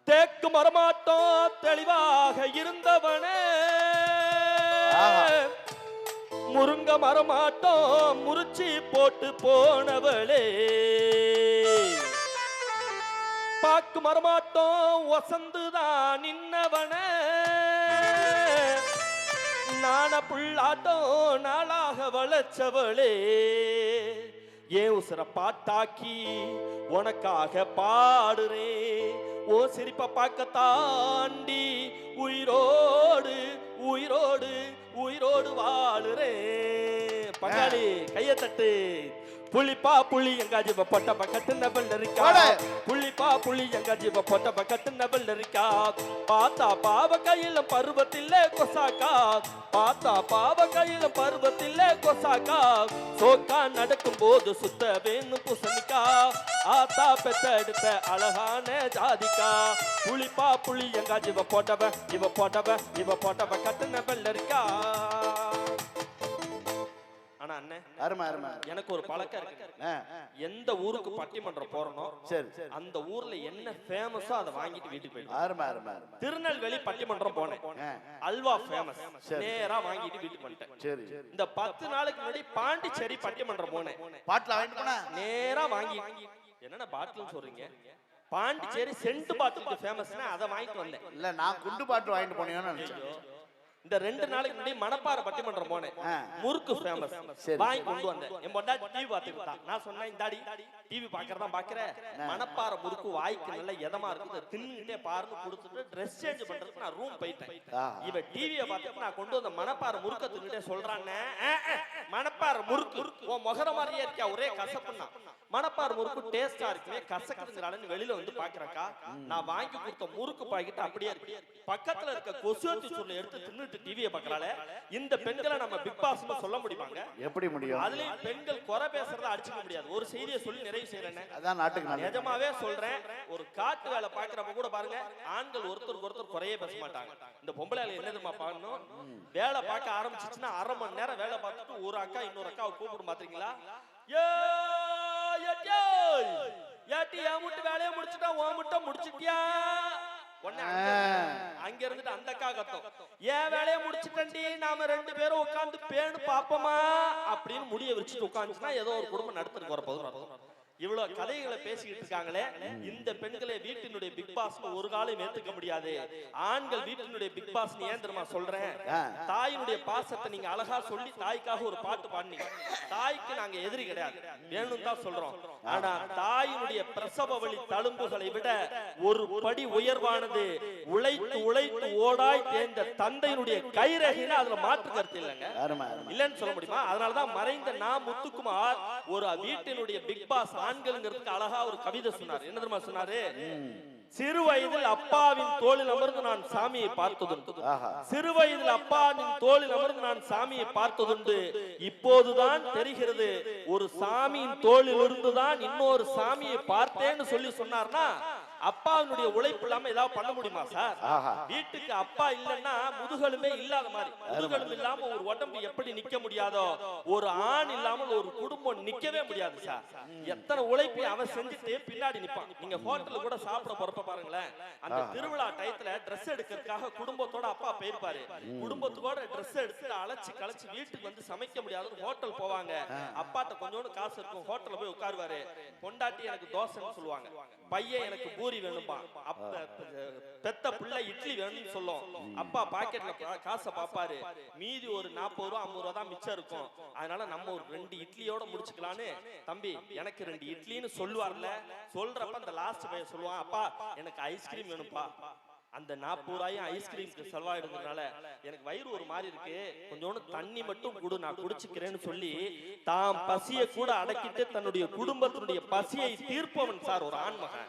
தேக்கு மரமாட்டோம் தெளிவாக இருந்தவனே, முருங்க மரமாட்டோம் முறிச்சி போட்டு போனவளே, பாக்கு மரமாட்டோம் வசந்துதான் நின்னவனே, நான புள்ளாட்டம் நாளாக வளச்சவளே, ஏன் உசுர பாட்டாக்கி உனக்காக பாடுறேன், ஓ சிரிப்ப பார்க்க தாண்டி உயிரோடு உயிரோடு உயிரோடு வாழுறேன். பங்காளி கைய தட்டு. புள்ளிப்பா புள்ளி எங்க ஜீவ பொட்டப்ப கட்டுன வெள்ளரிக்கா, புள்ளிப்பா புள்ளி எங்க ஜீவ பொட்டப்ப கட்டுன வெள்ளரிக்கா, பாத்தா பாவ கையில பருவத்திலே கொசாக்கா, பாத்தா பாவ கையில பருவத்திலே கொசாக்கா, சோக்கா நடக்கும் போது சுத்த வேணும் பூசணிக்கா, ஆத்தா பெத்த எடுத்த அழகான ஜாதிக்கா, புள்ளிப்பா புள்ளி எங்க ஜீவ பொட்டப்ப இவ பொட்டப்ப கட்டுன வெள்ளரிக்கா. ஆனா அண்ணே, எனக்கு ஒரு பழக்கம் இருக்கு. எந்த ஊருக்கு பட்டிமன்றம் போறனோ அந்த ஊர்ல என்ன ஃபேமஸோ அதை வாங்கிட்டு வீட்டுக்கு போயிடுவேன். திருநெல்வேலி பட்டிமன்றம் போனேன், அல்வா ஃபேமஸ், நேரா வாங்கிட்டு வீட்டுக்கு வந்துட்டேன். இந்த 10 நாளுக்கு முன்னாடி பாண்டிச்சேரி பட்டிமன்றம் போனேன், பாட்டில் வாங்கிட்டு போனா நேரா வாங்கி. என்னன்னா பாட்டில் சொல்றீங்க? பாண்டிச்சேரி சென்ட் பாட்டிலுக்கு ஃபேமஸ்னா அதை வாங்கிட்டு வந்தேன். இல்ல நான் குண்டு பாட்டில் வாங்கிட்டு போனேன்னு நினைச்சேன். இந்த 2 நாளைக்கு முன்னாடி மணப்பாறை பட்டிமன்றம் போனேன், முறுக்கு ஃபேமஸ், வாங்கி கொண்டு வந்தேன். என் பொண்டாட்டி டிவி பார்த்துக்கிட்டா. நான் சொன்னேன், இந்தாடி டிவி பாக்குறதா பாக்குற, மணப்பாறை முறுக்கு வாய்க்கு நல்ல எதமா இருக்குது, தின்னுட்டே பாருன்னு கொடுத்துட்டு ட்ரெஸ் சேஞ்ச் பண்றதுக்கு நான் ரூம் போயிட்டேன். இவ டிவியை பார்த்துட்டு நான் கொண்டு வந்த மணப்பாறை முறுக்க தின்னுட்டே சொல்றாங்க, மணப்பாறை முறுக்கு உன் முகர மாதிரியே இருக்கியா, ஒரே கசப்புன்னா. மணப்பாறை முறுக்கு டேஸ்டா இருக்குமே, கசக்குதுங்கிறான்னு வெளியில வந்து பாக்குறக்கா, நான் வாங்கி கொடுத்த முறுக்கு பாக்கிட்டு அப்படியே இருக்கு. பக்கத்துல இருக்க கொசுவத்தி சொல்லி எடுத்து தின்னுட்டு டிவியை பார்க்கறாளே, இந்த பெண்களை நம்ம பிக் பாஸ்னு சொல்ல முடியுமாங்க? எப்படி முடியும்? அதுலயும் பெண்கள் குறை பேசுறத அடிச்சுக்க முடியாது. ஒரு செய்தியை சொல்லி நிறைவு செய்யறேன், அதான் நாட்டுக்கு நிஜமாவே சொல்றேன். ஒரு காட்டு வேலை பாக்குறப்ப கூட பாருங்க, ஆண்கள் ஒருத்தருக்கு ஒருத்தர் குறையே பேச மாட்டாங்க. இந்த பொம்பளை என்னதுமா பாக்கணும், வேலை பார்க்க ஆரம்பிச்சுச்சுன்னா 1/2 மணி நேரம் வேலை பார்த்துட்டு ஒரு அக்கா இன்னொரு அக்காவை கூப்பிடும் பாத்தீங்களா, ஏட்டி என் முட்டு வேலையை முடிச்சுட்டா உன் முட்டை முடிச்சிட்டியா, அங்க இருந்துட்டு அந்த அக்கா கத்தம், ஏன் வேலையை முடிச்சுட்டண்டி நாம 2 பேரும் உட்காந்து பேணு பாப்போமா அப்படின்னு முடிய வச்சுட்டு உட்காந்துச்சுன்னா ஏதோ ஒரு குடும்பம் நடத்துட்டு வர போதும். இவ்வளவு கதைகளை பேசிக்கிட்டு இருக்காங்களே, இந்த பெண்களை வீட்டினுடைய பிக் பாஸ் ஒரு காலம் ஏத்துக்க முடியாது. ஆண்கள் வீட்டினுடைய பிக் பாஸ் ஏன் தெரியுமா சொல்றேன்? தாயினுடைய பாசத்தை நீங்க அழகா சொல்லி தாய்க்காக ஒரு பாட்டு பாடுனீங்க. தாய்க்கு நாங்க எதிரி கிடையாது, வேணும் தான் சொல்றோம். ஆனா தாயினுடைய பிரசவ வழி தழும்புகளை விட ஒரு படி உயர்வானது உழைத்து உழைத்து ஓடாய் தேர்ந்த தந்தையினுடைய கைரேகைன்னு அதுல மாற்று கருத்து இல்லைங்க, இல்லன்னு சொல்ல முடியுமா? அதனாலதான் மறைந்த நான் முத்துக்குமார் ஒரு வீட்டினுடைய பிக் பாஸ் ஆண்கள்ங்கிறதுக்கு அழகா ஒரு கவிதை சொன்னார். என்ன தெரியுமா சொன்னாரு? சிறு வயதில் அப்பாவின் தோளில் அமர்ந்து நான் சாமியை பார்த்ததுண்டு, சிறு வயதில் அப்பாவின் தோளில் அமர்ந்து நான் சாமியை பார்த்ததுண்டு, இப்போதுதான் தெரிகிறது ஒரு சாமியின் தோளில் இருந்துதான் இன்னொரு சாமியை பார்த்தேன்னு சொல்லி சொன்னார்னா, அப்பாவினுடைய உழைப்பு இல்லாம ஏதாவது பண்ண முடியுமா சார்? வீட்டுக்கு அப்பா இல்லைன்னா முதுகெலும்பே இல்லாத மாதிரி, முதுகெலும்பு இல்லாம ஒரு உடம்பு எப்படி நிக்க முடியாதோ, ஒரு ஆண் இல்லாமல் ஒரு குடும்பம் நிக்கவே முடியாது சார். எத்தனை உழைப்பை அவன் செஞ்சுட்டு பின்னாடி நிப்பான். நீங்க ஹோட்டல்ல கூட சாப்பிட போறப்ப பாருங்களேன், அந்த திருவிழா டயத்துல ட்ரெஸ் எடுக்கிறதுக்காக குடும்பத்தோட அப்பா போயிருப்பாரு, குடும்பத்தோட ட்ரெஸ் எடுத்து அழைச்சு கலைச்சு வீட்டுக்கு வந்து சமைக்க முடியாது ஹோட்டல் போவாங்க. அப்பாட்ட கொஞ்சோண்டு காசு இருக்கும், ஹோட்டல்ல போய் உட்காருவாரு. பொண்டாட்டி எனக்கு தோசைன்னு சொல்லுவாங்க, பையன் எனக்கு பூரி வேணும்பா, பெத்த பிள்ளை இட்லி வேணும்னு சொல்லும். அப்பா பாக்கெட்ல காசை பாப்பாரு, மீதி ஒரு 40 ரூபா 50 ரூபா தான் மிச்சம் இருக்கும். அதனால நம்ம ஒரு 2 இட்லியோட முடிச்சுக்கலான்னு, தம்பி எனக்கு 2 இட்லின்னு சொல்லுவார்ல, சொல்றப்ப அந்த லாஸ்ட் பையன் சொல்லுவான், அப்பா எனக்கு ஐஸ்கிரீம் வேணும்பா. அந்த 40 ரூபாயும் ஐஸ்கிரீமுக்கு செலவாயிடுறதுனால எனக்கு வயிறு ஒரு மாதிரி இருக்கு, கொஞ்சோண்டு தண்ணி மட்டும் கொடு நான் குடிச்சுக்கிறேன்னு சொல்லி தாம் பசியை கூட அடக்கிட்டு தன்னுடைய குடும்பத்தினுடைய பசியை தீர்ப்பவன் சார் ஒரு ஆண்மகன்.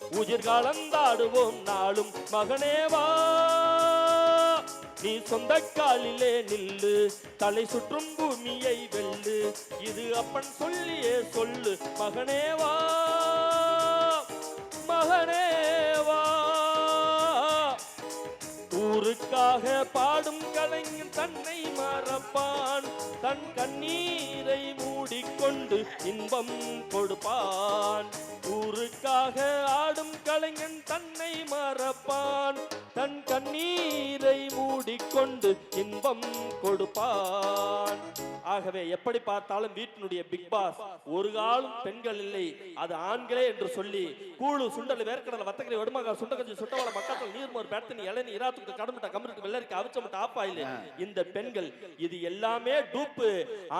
உயிர் கலந்தாடுவோம் நாளும் மகனேவா நீ சொந்த காலிலே நில்லு தலை சுற்றும் பூமியை வெல்லு இது அப்பன் சொல்லியே சொல்லு மகனேவா மகனேவா ஊருக்காக பாடும் கலைஞன் தன்னை மறப்பான் தன் கண்ணீரை மூடிக்கொண்டு இன்பம் கொடுப்பான் ஊருக்காக ஆடும் கலைஞன் தன்னை மறப்பான் தன் கண்ணீரை மூடிக்கொண்டு இன்பம் கொடுப்பான். ஆகவே எப்படி பார்த்தாலும் வீட்டினுடைய பிக் பாஸ் ஒரு காலம் பெண்கள் இல்லை அது ஆண்களே என்று சொல்லி கூழு சுண்டல் வேர்க்கடலை வத்தக்கரை வடுமாக சுண்டகஞ்சி சுட்டவள மக்கள் நீர்மோர் பேர்த்தனி இளநீ இராத்துக்கு கடமுட்ட கம்பருக்கு வெள்ளரிக்கு அவிச்சமுட்ட ஆப்பாயில் இந்த பெண்கள் இது எல்லாமே டூப்பு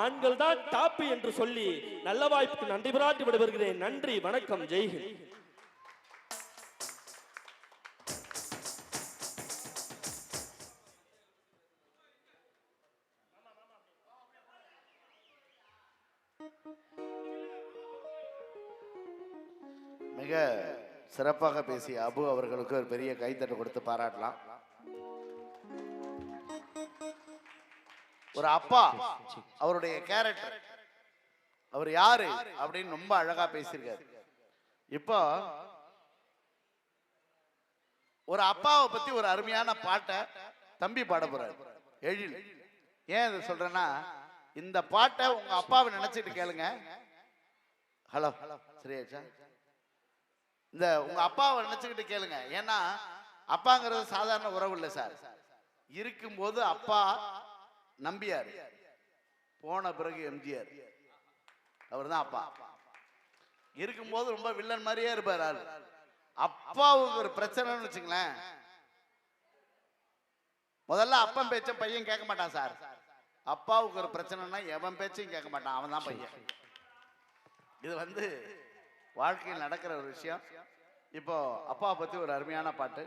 ஆண்கள் தான் டாப்பு என்று சொல்லி நல்ல வாய்ப்புக்கு நன்றி பாராட்டி விடைபெறுகிறேன். நன்றி வணக்கம் ஜெய்ஹிந்த். மிக சிறப்பாக பேசிய அபு அவர்களுக்கு ஒரு பெரிய கைத்தட்டு கொடுத்து பாராட்டலாம். ஒரு அப்பா அவருடைய கேரக்டர் அவர் யாரு அப்படின்னு ரொம்ப அழகா பேசியிருக்காரு. இப்போ ஒரு அப்பாவை பத்தி ஒரு அருமையான பாட்டை தம்பி பாட போறாரு எழில். ஏன் இதை சொல்றேன்னா இந்த பாட்டை உங்க அப்பாவை நினைச்சிட்டு கேளுங்க. ஹலோ சரியாச்சா? இந்த உங்க அப்பாவை நினைச்சுக்கிட்டு கேளுங்க. ஏன்னா அப்பாங்கிறது சாதாரண உறவு இல்லை சார். இருக்கும்போது அப்பா நம்பியார், போன பிறகு எம்ஜிஆர். அவர் தான் அப்பா. இருக்கும்போது ரொம்ப வில்லன் மாதிரியே இருப்பார் ஆள். அப்பாவுக்கு ஒரு பிரச்சனைன்னு வச்சுங்களேன், முதல்ல அப்பன் பேச்ச பையன் கேட்க மாட்டான் சார். அப்பாவுக்கு ஒரு பிரச்சனைனா எவன் பேச்சையும் கேட்க மாட்டான், அவன் தான் பையன். இது வந்து வாழ்க்கையில் நடக்கிற ஒரு விஷயம். இப்போ அப்பாவை பத்தி ஒரு அருமையான பாட்டு.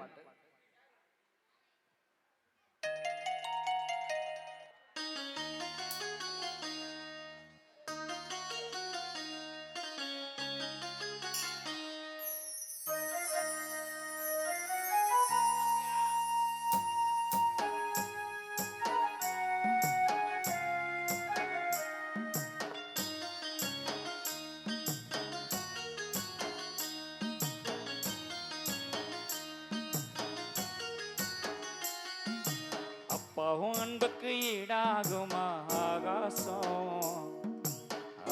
அப்பாவும் அன்புக்கு ஈடாகுமா ஆகாசம்,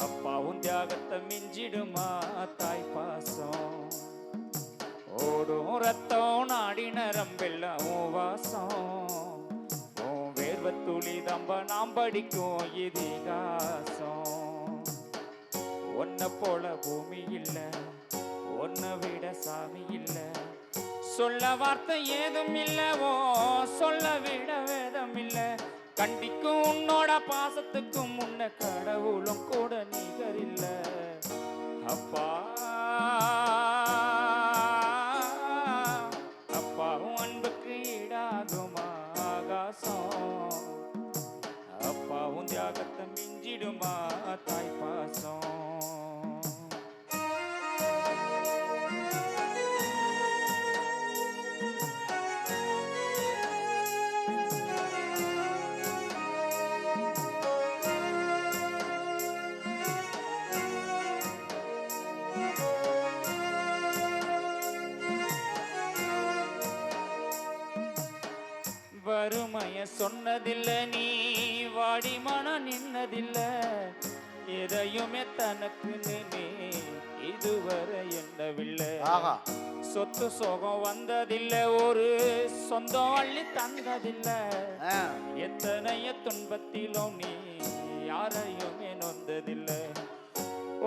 அப்பாவும் தியாகத்தை மிஞ்சிடுமா தாய் பாசம், ஓடும் ரத்தம் நாடி நரம்பெல்லாம் வாசம், உன் வேர்வ துளி தம்ப நாம் படிக்கும் இதிகாசம். ஒன்ன போல பூமி இல்ல, ஒன்ன விட சாமி இல்ல, சொல்ல வார்த்தை ஏதும் இல்லவோ, சொல்ல விட வேதம் இல்ல, கண்டிக்கும் உன்னோட பாசத்துக்கும் முன்ன கடவுளும் கூட நிகரில்ல. அப்பா அப்பாவும் அன்புக்கு ஈடாகுமா ஆகாசம், அப்பாவும் தியாகத்தை மிஞ்சிடுமா தாய் பாசம். வறுமைய சொன்னதில்ல, நீ வாடி மனம் நின்னதில்ல, எதையுமே தனக்குன்னு நீ இதுவரை எண்ணவில்லை. சொத்து சோகம் வந்ததில்ல, ஒரு சொந்தம் அள்ளி தந்ததில்ல, எத்தனைய துன்பத்திலும் நீ யாரையுமே நொந்ததில்ல.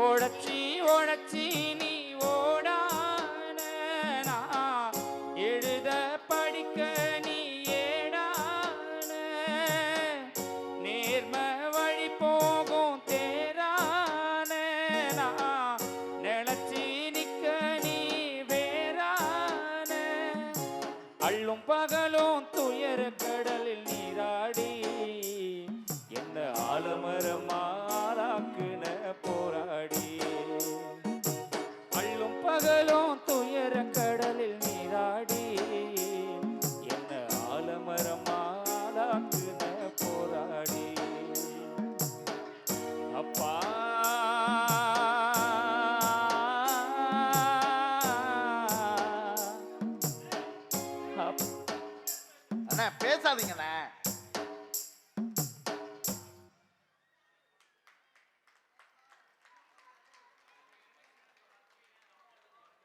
ஓடச்சி ஓடச்சி நீ ஓடான, எழுத படிக்க நீ ஏடான, நேர்ம வழி போகும் தேரான, நிலச்சி நிக்க நீ வேறான, அள்ளும் பகலும் துயர கடலில் நீராடி என்ன ஆலமரமாக்குன போராடி, அள்ளும் பகலும் துயர கடலில் நீராடி என்ன ஆலமரமாக்குன போராடி. அப்பா அண்ணா பேசாதீங்கண்ணே.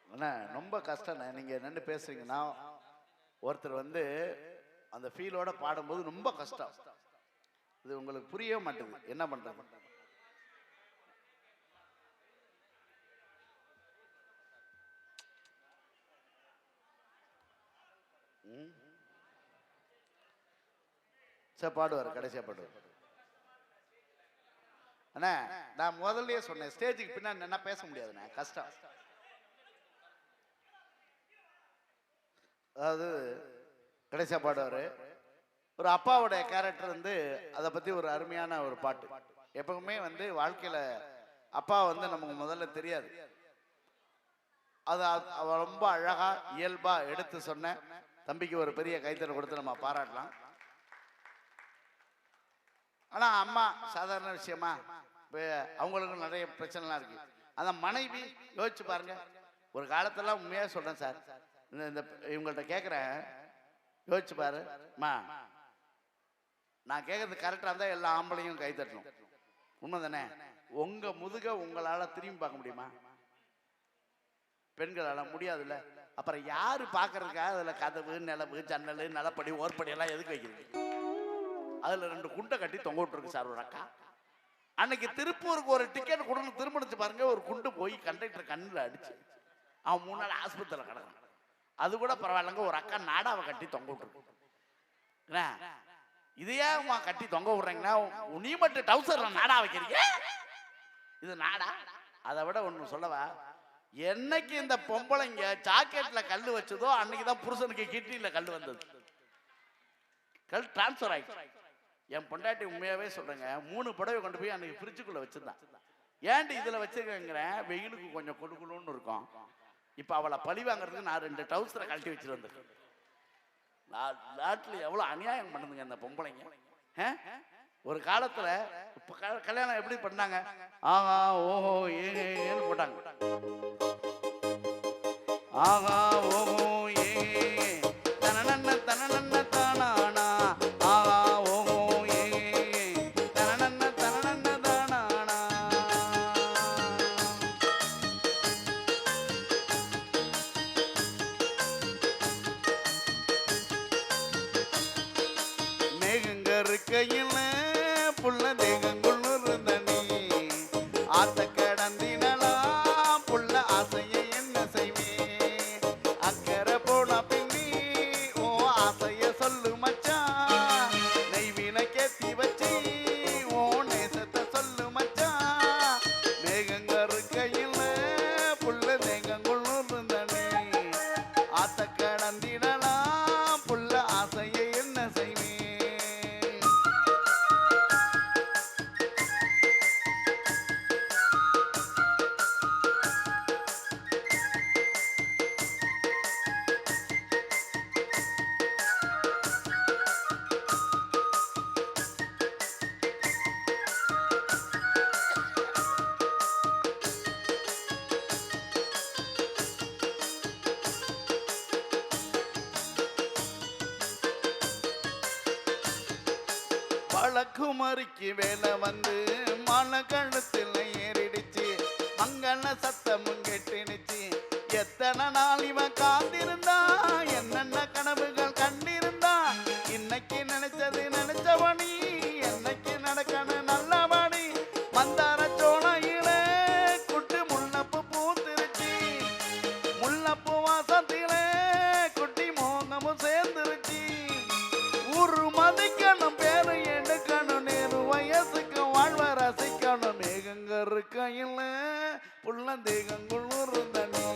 அண்ணா ரொம்ப கஷ்டண்ணே, நீங்க நின்று பேசுறீங்கன்னா ஒருத்தர் வந்து அந்த ஃபீலோட பாடும்போது ரொம்ப கஷ்டம். இது உங்களுக்கு புரியவே மாட்டேங்குது, என்ன பண்றது? சரி பாடுவார், கடைசியா பாடுவார். அண்ணா நான் முதல்லயே சொன்னேன், ஸ்டேஜுக்கு பின்னாடி என்ன பேச முடியாதுண்ணே, கஷ்டம். அதாவது கடைசியா பாடுவார். ஒரு அப்பாவுடைய கேரக்டர் வந்து அதை பத்தி ஒரு அருமையான ஒரு பாட்டு. எப்பவுமே வந்து வாழ்க்கையில அப்பா வந்து நமக்கு முதல்ல தெரியாது, அது ரொம்ப அழகா இயல்பா எடுத்து சொன்ன தம்பிக்கு ஒரு பெரிய கைத்தறி கொடுத்து நம்ம பாராட்டலாம். ஆனா அம்மா சாதாரண விஷயமா, அவங்களுக்கும் நிறைய பிரச்சனைலாம் இருக்கு. அந்த மனைவி யோசிச்சு பாருங்க. ஒரு காலத்துல உண்மையா சொல்றேன் சார், இந்த இவங்கள்ட்ட கேட்குறேன், யோசிச்சு பாரு மா, நான் கேட்கறது கரெக்டாக இருந்தால் எல்லா ஆம்பளையும் கை தட்டணும், உண்மை தானே? உங்க முதுக உங்களால திரும்பி பார்க்க முடியுமா? பெண்களால முடியாதுல்ல. அப்புறம் யாரு பார்க்கறதுக்காக அதுல கதவு நிலவு ஜன்னல் நிலப்படி ஓர்படி எல்லாம் எதுக்கு வைக்கிறது? அதுல 2 குண்டை கட்டி தொங்க விட்டுருக்கு சார் ஒரு அக்கா. அன்னைக்கு திருப்பூருக்கு ஒரு டிக்கெட் கொடுன்னு திரும்பிச்சு பாருங்க, ஒரு குண்டு போய் கண்டக்டர் கண்ணில் அடிச்சு அவன் 3 நாள் ஆஸ்பத்திரியில் கிடக்கான். அது கூட பரவாயில்லங்க, ஒரு அக்கா நாடாவை கட்டி தொங்க விட்டுருக்கு. என்ன இதையே கட்டி தொங்க விடுறீங்கன்னா நீ மட்டும் டவுசர்ல நாடா வைக்கிறீங்க, இது நாடா? அதை விட ஒண்ணு சொல்லவா, என்னைக்கு இந்த பொம்பளைங்க ஜாக்கெட்ல கல்லு வச்சதோ அன்னைக்குதான் புருஷனுக்கு கிட்னில கல்லு வந்தது, கல் டிரான்ஸ்பர் ஆயிடுச்சு. என் பொண்டாட்டி உண்மையாவே சொல்றேங்க, 3 புடவை கொண்டு போய் அன்னைக்கு ஃப்ரிட்ஜுக்குள்ள வச்சிருந்தான். ஏன்டி இதுல வச்சிருக்கேங்கிறேன், வெயிலுக்கு கொஞ்சம் கொடுக்கணும்னு இருக்கும். இப்ப அவளை பழி வாங்குறதுக்கு நான் 2 டவுசரை கழட்டி வச்சுட்டு வந்திருக்கேன். நாட்டுல எவ்வளவு அநியாயம் பண்ணுதுங்க இந்த பொம்பளைங்க. ஒரு காலத்துல இப்ப கல்யாணம் எப்படி பண்ணாங்க, ஆஹா ஓஹோ ஏன்னு போட்டாங்க. ஆஹா ஓஹோ ஏ தனனன்ன தனனன்ன தானானா, ஆஹா ஓஹோ ஏ தனனன்ன தனனன்ன தானானா. மேகங்க இருக்கையில் புள்ள தேகங்குள்ளு தனி ஆத்த கடந்தினலா புள்ள ஆசையை என்ன செய்வேன், அக்கறை போன பின்னி ஓ ஆசைய சொல்லு மச்சான், நெய்வின கேத்தி வச்சு ஓ நேசத்தை சொல்லு மச்சான். மேகங்க இருக்கையில் புள்ள தேகங்குள்ளு தனி ஆத்த கடந்தினலா புள்ள ஆசையை என்ன செய்வேன். பழக்குமரிக்கு வேலை வந்து மலை கழுத்தில் ஏறிடுச்சு, மங்கள சத்தமும் கெட்டிடுச்சு. எத்தனை நாள் இவன் காத்திருந்தா, என்னென்ன கனவுகள் கண்டிருந்தா, இன்னைக்கு நினைச்சது நினைச்சபடி என்னைக்கு நடக்கணும் நல்லபடி. மந்தார சோலையில குட்டி முள்ளப்பு பூத்திருச்சு, முள்ளப்பு வாசத்தில குட்டி மோகமும் சேர்ந்துருச்சு. ஊரு மதிக்கணும் பேரு எடுக்கணும், நேரு வயசுக்கு வாழ்வ ரசிக்கணும். மேகங்க இருக்கையில் புள்ள தேகங்குள்ளு தனி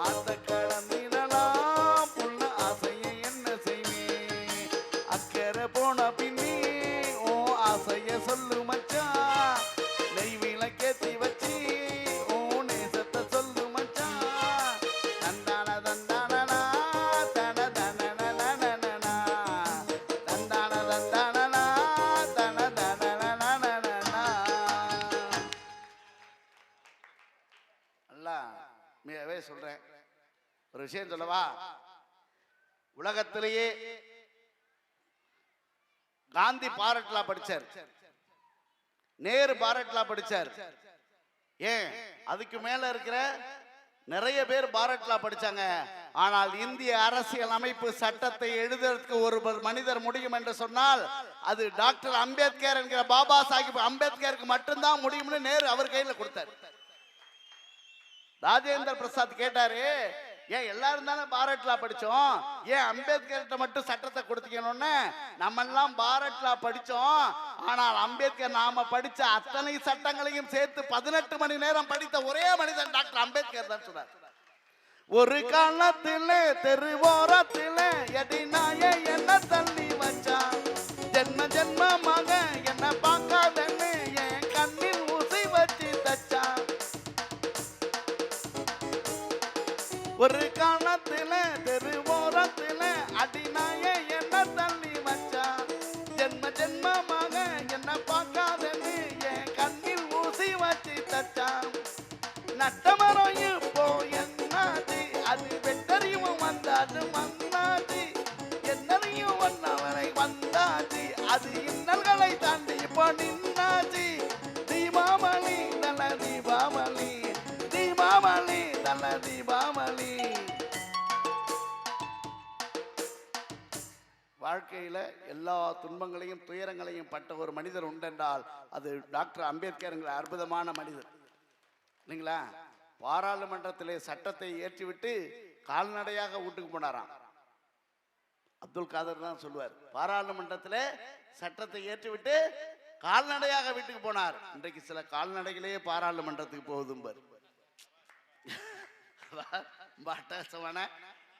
ஆத்த கடந்திடலாம் புள்ள ஆசையை என்ன செய்வேன், அக்கறை போன பின்னி ஓ ஆசைய சொல்லு மச்சான், நெய்வில கேத்தி வச்சு ஓ நேசத்தை சொல்லு மச்சான். தந்தான தந்தானனா தன தனனனனனனா, தந்தான தந்தானனா தன தனனனனனா. நல்லா மிகவே சொல்றேன். ஒரு விஷயம் சொல்லவா, உலகத்திலேயே காந்தி பாரட்லா படிச்சார், நேரு பாரட்லா படிச்சார், ஏன் அதுக்கு மேல இருக்கிற நிறைய பேர் பாரட்லா படிச்சாங்க. ஆனால் இந்திய அரசியல் அமைப்பு சட்டத்தை எழுதுறதுக்கு ஒரு மனிதர் முடியும் என்று சொன்னால் அது டாக்டர் அம்பேத்கர் என்கிற பாபா சாஹிப் அம்பேத்கருக்கு மட்டும்தான் முடியும்னு நேரு அவர் கையில கொடுத்தார். ராஜேந்திர பிரசாத் கேட்டாரு, ஏன் எல்லாரும் தானே பாரட்லா படிச்சோம், ஏன் அம்பேத்கர் மட்டும் சட்டத்தை கொடுத்தீங்கன்னு. நம்ம எல்லாம் பாரட்லா படிச்சோம், ஆனால் அம்பேத்கர் நாம படிச்ச அத்தனை சட்டங்களையும் சேர்த்து 18 மணி நேரம் படித்த ஒரே மனிதன் டாக்டர் அம்பேத்கர் தான் சொன்னார். ஒரு காலத்துல தெருவோரத்துல எடினாய என்ன தள்ளி வச்சான், ஜென்ம ஜென்மமாக என்ன பார்க்காதன்னு என் கண்ணில் ஊசி வச்சு தச்சான். ஒரு காலத்துல தெருவோரத்துல அடினாய என்ன தள்ளி வச்சான், ஜென்ம ஜென்மமாக என்ன பார்க்காதன்னு என் கண்ணில் ஊசி வச்சு தச்சான். நட்டமரம் இப்போ என்னாச்சு, அது வெட்டறியும் வந்தாது வந்தாச்சு, என்னையும் வந்தவரை வந்தாச்சு, அது இன்னல்களை தாண்டி இப்போ நின்னாச்சு. தீபாவளி நல்ல தீபாவளி, தீபாவளி நல்ல தீபாவளி. வாழ்க்கையில எல்லா துன்பங்களையும் துயரங்களையும் பட்ட ஒரு மனிதர் உண்டென்றால் அது டாக்டர் அம்பேத்கர் என்கிற அற்புதமான மனிதர் இல்லைங்களா. பாராளுமன்றத்திலே சட்டத்தை ஏற்றிவிட்டு கால்நடையாக வீட்டுக்கு போனாராம். அப்துல் காதர் தான் சொல்லுவார், பாராளுமன்றத்தில் சட்டத்தை ஏற்றிவிட்டு கால்நடையாக வீட்டுக்கு போனார். இன்றைக்கு சில கால்நடைகளே பாராளுமன்றத்துக்கு போகுதும்பார். ரொம்ப அட்டகாசமான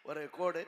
ஒரு கோடு.